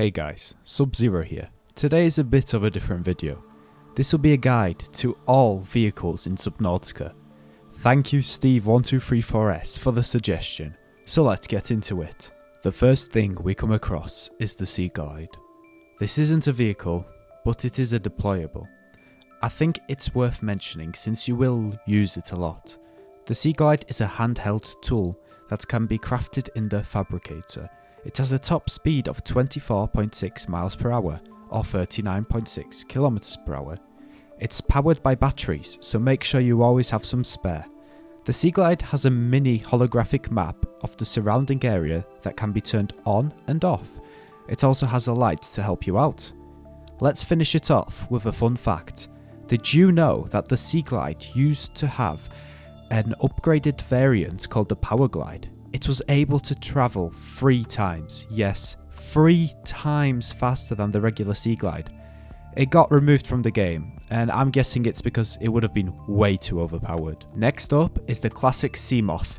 Hey guys, Sub-Zero here. Today is a bit of a different video. This will be a guide to all vehicles in Subnautica. Thank you Steve1234S for the suggestion, so let's get into it. The first thing we come across is the Seaglide. This isn't a vehicle, but it is a deployable. I think it's worth mentioning since you will use it a lot. The Seaglide is a handheld tool that can be crafted in the fabricator. It has a top speed of 24.6 miles per hour or 39.6 kilometers per hour. It's powered by batteries, so make sure you always have some spare. The Seaglide has a mini holographic map of the surrounding area that can be turned on and off. It also has a light to help you out. Let's finish it off with a fun fact. Did you know that the Seaglide used to have an upgraded variant called the Powerglide? It was able to travel 3 times, yes, 3 times faster than the regular Seaglide. It got removed from the game, and I'm guessing it's because it would have been way too overpowered. Next up is the classic Seamoth.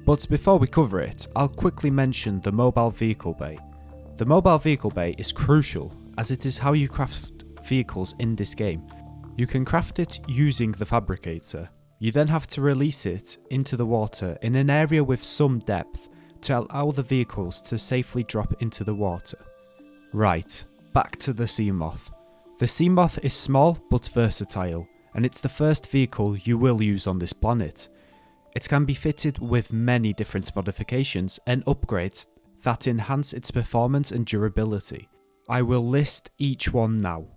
But before we cover it, I'll quickly mention the mobile vehicle bay. The mobile vehicle bay is crucial, as it is how you craft vehicles in this game. You can craft it using the fabricator. You then have to release it into the water in an area with some depth to allow the vehicles to safely drop into the water. Right, back to the Seamoth. The Seamoth is small but versatile, and it's the first vehicle you will use on this planet. It can be fitted with many different modifications and upgrades that enhance its performance and durability. I will list each one now.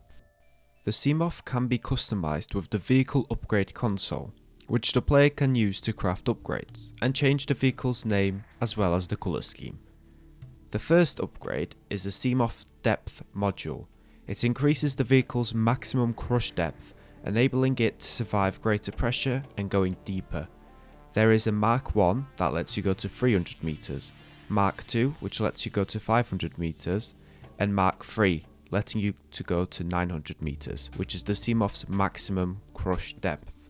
The Seamoth can be customized with the vehicle upgrade console, which the player can use to craft upgrades and change the vehicle's name as well as the colour scheme. The first upgrade is the Seamoth Depth module. It increases the vehicle's maximum crush depth, enabling it to survive greater pressure and going deeper. There is a Mark 1 that lets you go to 300 meters, Mark 2 which lets you go to 500 meters, and Mark 3 letting you to go to 900 meters, which is the Seamoth's maximum crush depth.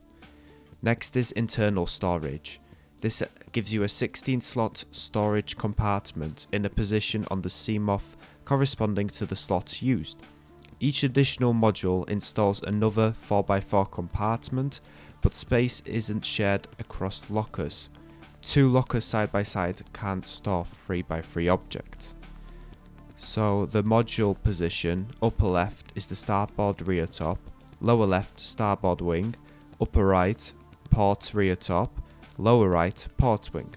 Next is internal storage. This gives you a 16-slot storage compartment in a position on the Seamoth corresponding to the slots used. Each additional module installs another 4x4 compartment, but space isn't shared across lockers. 2 lockers side by side can't store 3x3 objects. So the module position, upper left is the starboard rear top, lower left starboard wing, upper right port rear top, lower right port wing.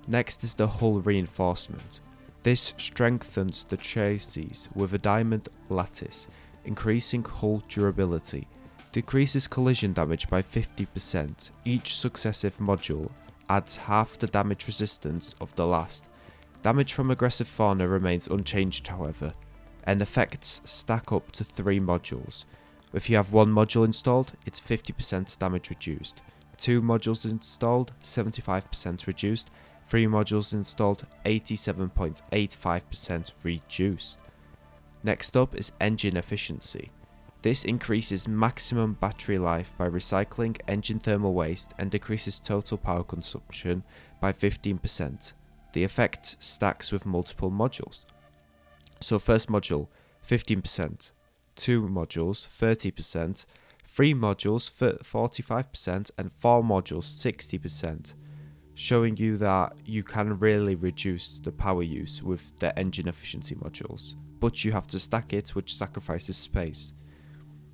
Next is the hull reinforcement. This strengthens the chassis with a diamond lattice, increasing hull durability, decreases collision damage by 50%. Each successive module adds half the damage resistance of the last. Damage from aggressive fauna remains unchanged however, and effects stack up to 3 modules. If you have 1 module installed, it's 50% damage reduced. 2 modules installed, 75% reduced. 3 modules installed, 87.85% reduced. Next up is engine efficiency. This increases maximum battery life by recycling engine thermal waste and decreases total power consumption by 15%. The effect stacks with multiple modules. So first module, 15%. 2 modules, 30%. 3 modules, 45%, and 4 modules, 60%, showing you that you can really reduce the power use with the engine efficiency modules, but you have to stack it, which sacrifices space.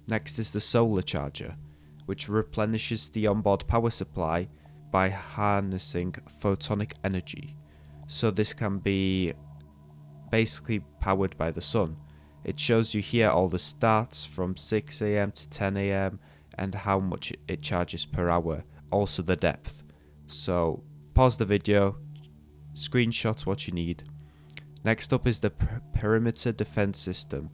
Next is the solar charger, which replenishes the onboard power supply by harnessing photonic energy. So this can be basically powered by the sun. It shows you here all the stats from 6 AM to 10 AM and how much it charges per hour, also the depth. So pause the video, screenshot what you need. Next up is the perimeter defense system.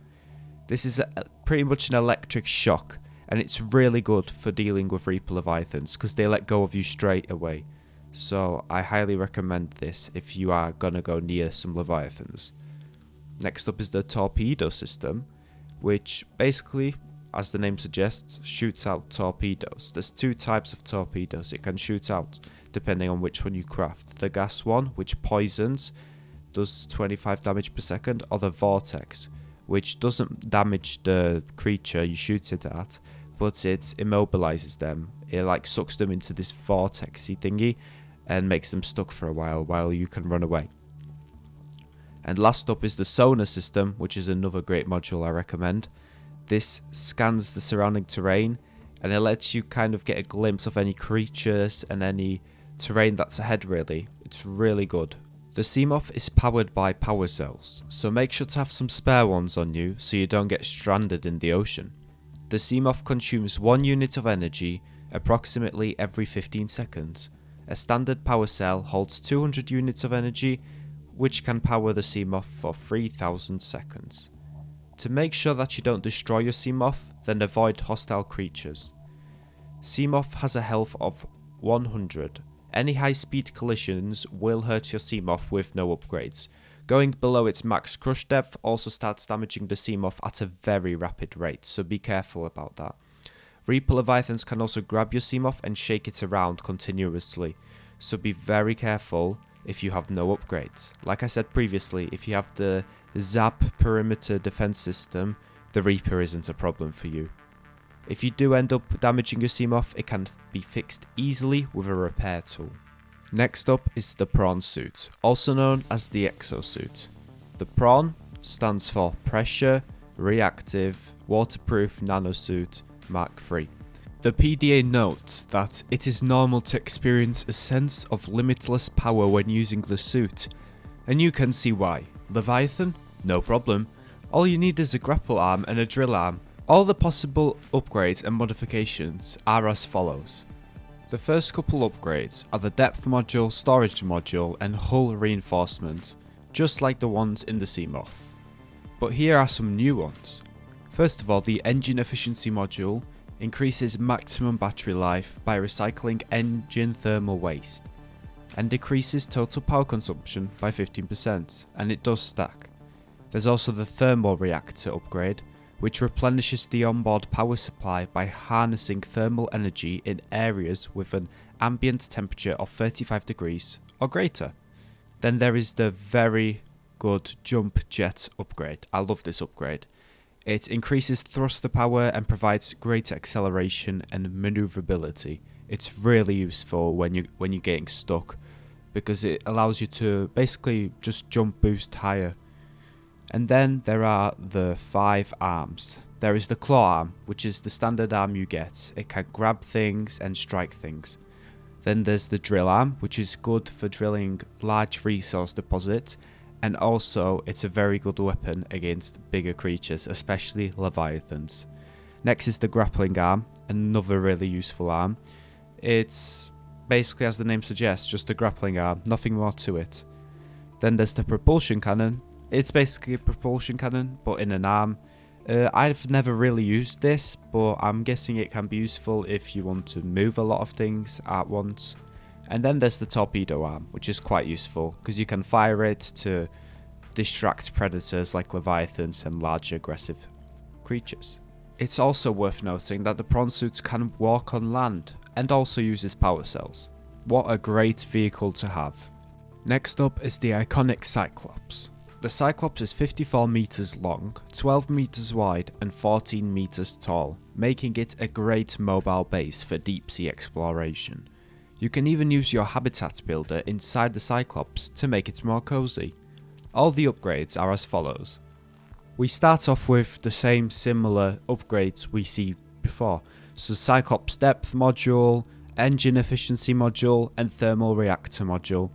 This is pretty much an electric shock, and it's really good for dealing with Reaper Leviathans because they let go of you straight away. So I highly recommend this if you are gonna go near some Leviathans. Next up is the torpedo system, which basically, as the name suggests, shoots out torpedoes. There's 2 types of torpedoes it can shoot out, depending on which one you craft. The gas one, which poisons, does 25 damage per second, or the Vortex, which doesn't damage the creature you shoot it at, but it immobilizes them. It like sucks them into this vortexy thingy and makes them stuck for a while you can run away. And last up is the sonar system, which is another great module I recommend. This scans the surrounding terrain and it lets you kind of get a glimpse of any creatures and any terrain that's ahead really. It's really good. The Seamoth is powered by power cells, so make sure to have some spare ones on you so you don't get stranded in the ocean. The Seamoth consumes 1 unit of energy approximately every 15 seconds. A standard power cell holds 200 units of energy, which can power the Seamoth for 3000 seconds. To make sure that you don't destroy your Seamoth, then avoid hostile creatures. Seamoth has a health of 100. Any high speed collisions will hurt your Seamoth with no upgrades. Going below its max crush depth also starts damaging the Seamoth at a very rapid rate, so be careful about that. Reaper Leviathans can also grab your Seamoth and shake it around continuously, so be very careful if you have no upgrades. Like I said previously, if you have the Zap perimeter defense system, the Reaper isn't a problem for you. If you do end up damaging your Seamoth, it can be fixed easily with a repair tool. Next up is the Prawn suit, also known as the exosuit. The Prawn stands for Pressure Reactive Waterproof Nanosuit Mark III. The PDA notes that it is normal to experience a sense of limitless power when using the suit, and you can see why. Leviathan? No problem. All you need is a grapple arm and a drill arm. All the possible upgrades and modifications are as follows. The first couple upgrades are the depth module, storage module, and hull reinforcement, just like the ones in the Seamoth. But here are some new ones. First of all, the engine efficiency module increases maximum battery life by recycling engine thermal waste, and decreases total power consumption by 15%, and it does stack. There's also the thermal reactor upgrade, which replenishes the onboard power supply by harnessing thermal energy in areas with an ambient temperature of 35 degrees or greater. Then there is the very good jump jet upgrade. I love this upgrade. It increases thruster power and provides greater acceleration and maneuverability. It's really useful when you're getting stuck, because it allows you to basically just jump boost higher. And then there are the 5 arms. There is the claw arm, which is the standard arm you get. It can grab things and strike things. Then there's the drill arm, which is good for drilling large resource deposits, and also it's a very good weapon against bigger creatures, especially leviathans. Next is the grappling arm, another really useful arm. It's basically, as the name suggests, just a grappling arm, nothing more to it. Then there's the propulsion cannon. It's basically a propulsion cannon, but in an arm. I've never really used this, but I'm guessing it can be useful if you want to move a lot of things at once. And then there's the torpedo arm, which is quite useful, because you can fire it to distract predators like leviathans and large aggressive creatures. It's also worth noting that the prawn suits can walk on land, and also uses power cells. What a great vehicle to have. Next up is the iconic Cyclops. The Cyclops is 54 meters long, 12 meters wide and 14 meters tall, making it a great mobile base for deep sea exploration. You can even use your habitat builder inside the Cyclops to make it more cozy. All the upgrades are as follows. We start off with the same similar upgrades we see before, so Cyclops depth module, engine efficiency module and thermal reactor module.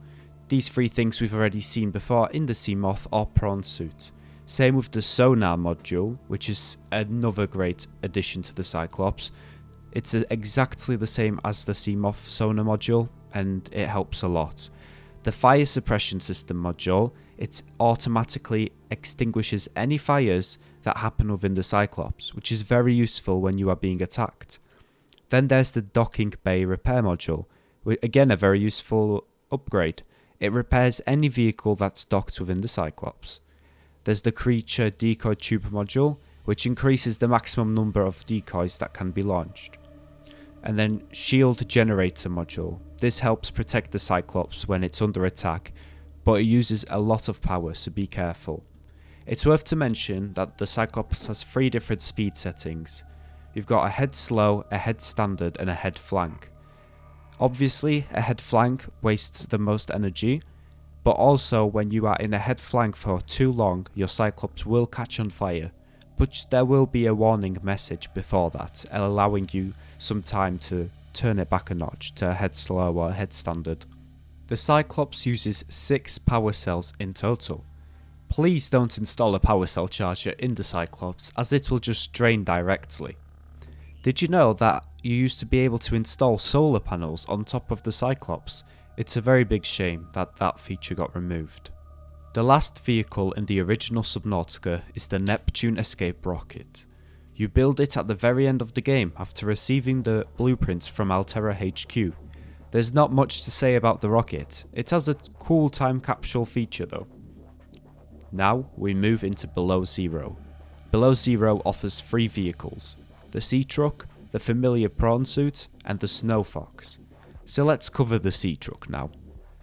These 3 things we've already seen before in the Seamoth or prawn suit. Same with the sonar module, which is another great addition to the Cyclops. It's exactly the same as the Seamoth sonar module, and it helps a lot. The fire suppression system module, it automatically extinguishes any fires that happen within the Cyclops, which is very useful when you are being attacked. Then there's the docking bay repair module, again a very useful upgrade. It repairs any vehicle that's docked within the Cyclops. There's the creature decoy tube module, which increases the maximum number of decoys that can be launched. And then shield generator module. This helps protect the Cyclops when it's under attack, but it uses a lot of power, so be careful. It's worth to mention that the Cyclops has 3 different speed settings. You've got a head slow, a head standard and a head flank. Obviously, a head flank wastes the most energy, but also when you are in a head flank for too long, your Cyclops will catch on fire, but there will be a warning message before that, allowing you some time to turn it back a notch to a head slow or a head standard. The Cyclops uses 6 power cells in total. Please don't install a power cell charger in the Cyclops, as it will just drain directly. Did you know that you used to be able to install solar panels on top of the Cyclops? It's a very big shame that that feature got removed. The last vehicle in the original Subnautica is the Neptune escape rocket. You build it at the very end of the game after receiving the blueprints from Alterra HQ. There's not much to say about the rocket, it has a cool time capsule feature though. Now we move into Below Zero. Below Zero offers 3 vehicles, the Sea Truck, the familiar Prawn suit and the Snow Fox. So let's cover the Sea Truck now.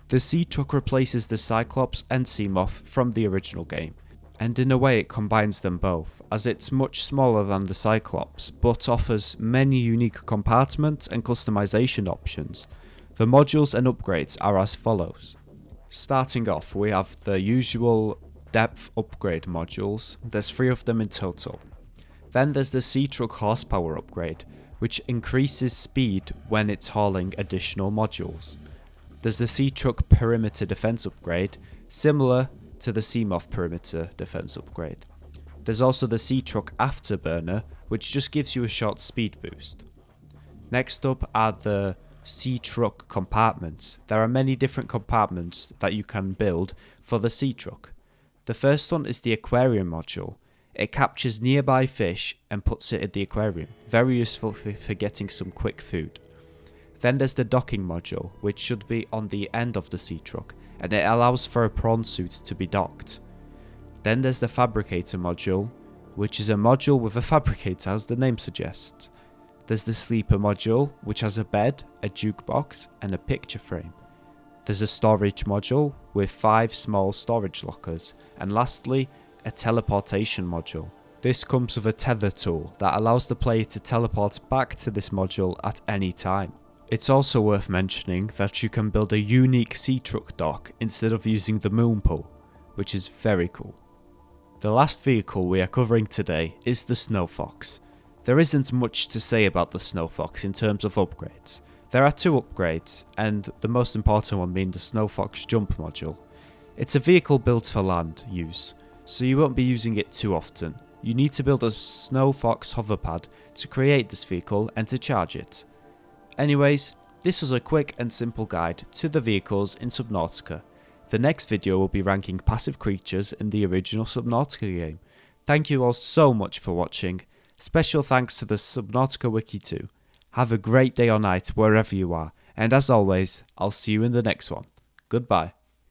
The Sea Truck replaces the Cyclops and Seamoth from the original game, and in a way it combines them both, as it's much smaller than the Cyclops, but offers many unique compartment and customization options. The modules and upgrades are as follows. Starting off, we have the usual depth upgrade modules, there's 3 of them in total. Then there's the Sea Truck horsepower upgrade, which increases speed when it's hauling additional modules. There's the Sea Truck perimeter defense upgrade, similar to the Seamoth perimeter defense upgrade. There's also the Sea Truck afterburner, which just gives you a short speed boost. Next up are the Sea Truck compartments. There are many different compartments that you can build for the Sea Truck. The first one is the aquarium module. It captures nearby fish and puts it in the aquarium. Very useful for getting some quick food. Then there's the docking module, which should be on the end of the Sea Truck, and it allows for a prawn suit to be docked. Then there's the fabricator module, which is a module with a fabricator as the name suggests. There's the sleeper module, which has a bed, a jukebox and a picture frame. There's a storage module with 5 small storage lockers, and lastly, a teleportation module. This comes with a tether tool that allows the player to teleport back to this module at any time. It's also worth mentioning that you can build a unique Sea Truck dock instead of using the moon pool, which is very cool. The last vehicle we are covering today is the Snow Fox. There isn't much to say about the Snow Fox in terms of upgrades. There are 2 upgrades, and the most important one being the Snow Fox jump module. It's a vehicle built for land use, so you won't be using it too often. You need to build a Snow Fox hoverpad to create this vehicle and to charge it. Anyways, this was a quick and simple guide to the vehicles in Subnautica. The next video will be ranking passive creatures in the original Subnautica game. Thank you all so much for watching. Special thanks to the Subnautica wiki too. Have a great day or night wherever you are, and as always, I'll see you in the next one. Goodbye.